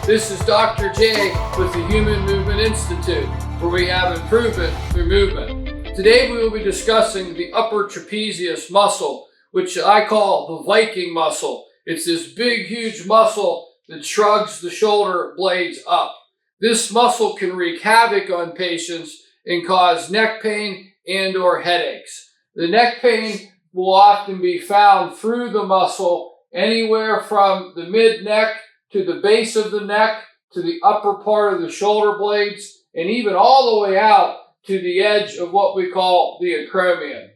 This is Dr. J with the Human Movement Institute, where we have improvement through movement. Today we will be discussing the upper trapezius muscle, which I call the Viking muscle. It's this big, huge muscle that shrugs the shoulder blades up. This muscle can wreak havoc on patients and cause neck pain and or headaches. The neck pain will often be found through the muscle anywhere from the mid-neck to the base of the neck, to the upper part of the shoulder blades, and even all the way out to the edge of what we call the acromion.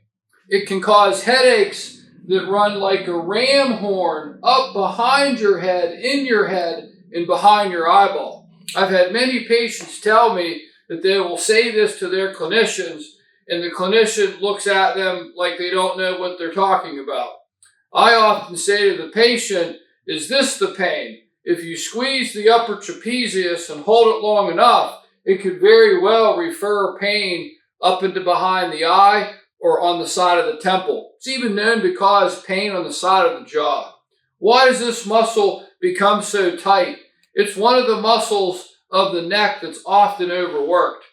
It can cause headaches that run like a ram horn up behind your head, in your head, and behind your eyeball. I've had many patients tell me that they will say this to their clinicians, and the clinician looks at them like they don't know what they're talking about. I often say to the patient, "Is this the pain?" If you squeeze the upper trapezius and hold it long enough, it could very well refer pain up into behind the eye or on the side of the temple. It's even known to cause pain on the side of the jaw. Why does this muscle become so tight? It's one of the muscles of the neck that's often overworked.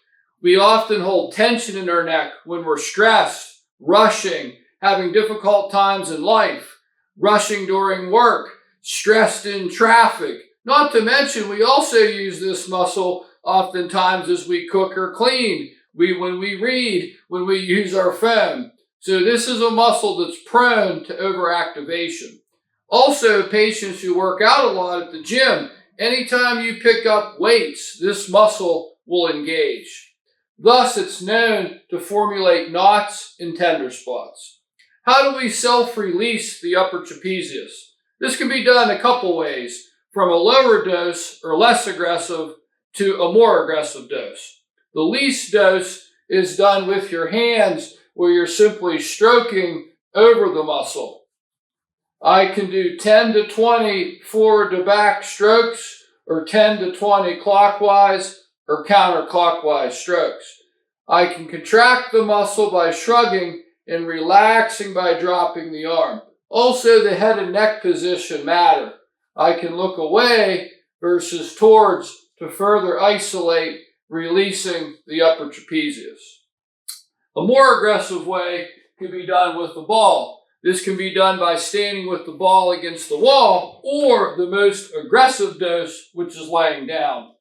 We often hold tension in our neck when we're stressed, rushing, having difficult times in life, rushing during work, stressed in traffic. Not to mention, we also use this muscle oftentimes as we cook or clean, when we read, when we use our phone. So this is a muscle that's prone to overactivation. Also, patients who work out a lot at the gym, anytime you pick up weights, this muscle will engage. Thus, it's known to formulate knots and tender spots. How do we self-release the upper trapezius? This can be done a couple ways, from a lower dose or less aggressive to a more aggressive dose. The least dose is done with your hands, where you're simply stroking over the muscle. I can do 10 to 20 forward to back strokes, or 10 to 20 clockwise or counterclockwise strokes. I can contract the muscle by shrugging and relaxing by dropping the arm. Also, the head and neck position matter. I can look away versus towards to further isolate, releasing the upper trapezius. A more aggressive way can be done with the ball. This can be done by standing with the ball against the wall, or the most aggressive dose, which is laying down.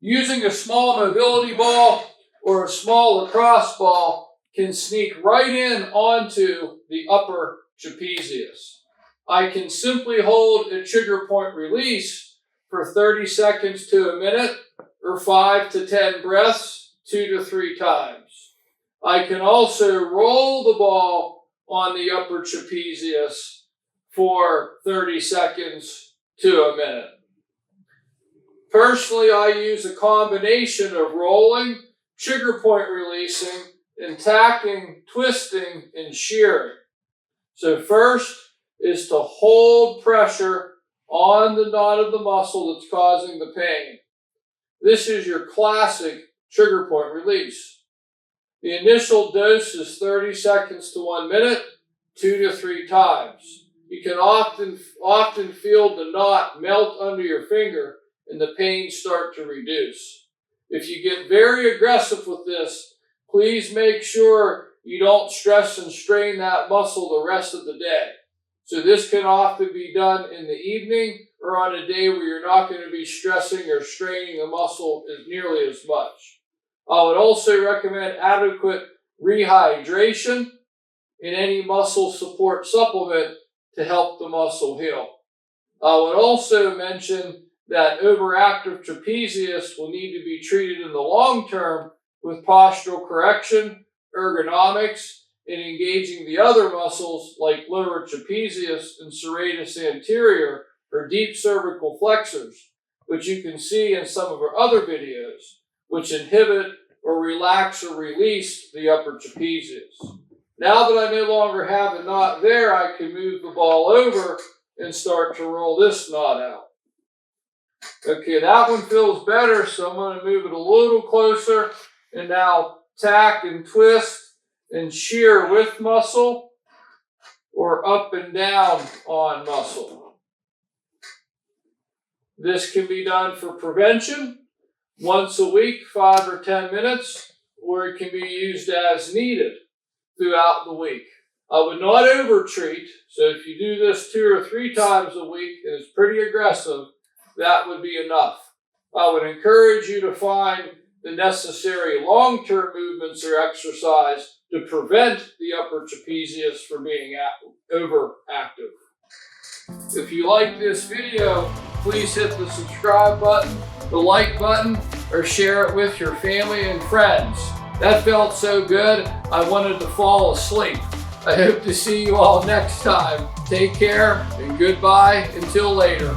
Using a small mobility ball or a small lacrosse ball can sneak right in onto the upper trapezius. I can simply hold a trigger point release for 30 seconds to a minute, or 5 to 10 breaths, 2 to 3 times. I can also roll the ball on the upper trapezius for 30 seconds to a minute. Personally, I use a combination of rolling, trigger point releasing, and tacking, twisting, and shearing. So first is to hold pressure on the knot of the muscle that's causing the pain. This is your classic trigger point release. The initial dose is 30 seconds to 1 minute, 2 to 3 times. You can often feel the knot melt under your finger and the pain start to reduce. If you get very aggressive with this, please make sure you don't stress and strain that muscle the rest of the day. So this can often be done in the evening or on a day where you're not going to be stressing or straining the muscle nearly as much. I would also recommend adequate rehydration and any muscle support supplement to help the muscle heal. I would also mention that overactive trapezius will need to be treated in the long term with postural correction, ergonomics, and engaging the other muscles like lower trapezius and serratus anterior, or deep cervical flexors, which you can see in some of our other videos, which inhibit or relax or release the upper trapezius. Now that I no longer have a knot there, I can move the ball over and start to roll this knot out. Okay, that one feels better, so I'm going to move it a little closer and now tack and twist and shear with muscle or up and down on muscle. This can be done for prevention, once a week, 5 or 10 minutes, or it can be used as needed throughout the week. I would not overtreat, so if you do this 2 or 3 times a week and it's pretty aggressive, that would be enough. I would encourage you to find the necessary long-term movements or exercise to prevent the upper trapezius from being overactive. If you like this video, please hit the subscribe button, the like button, or share it with your family and friends. That felt so good, I wanted to fall asleep. I hope to see you all next time. Take care and goodbye until later.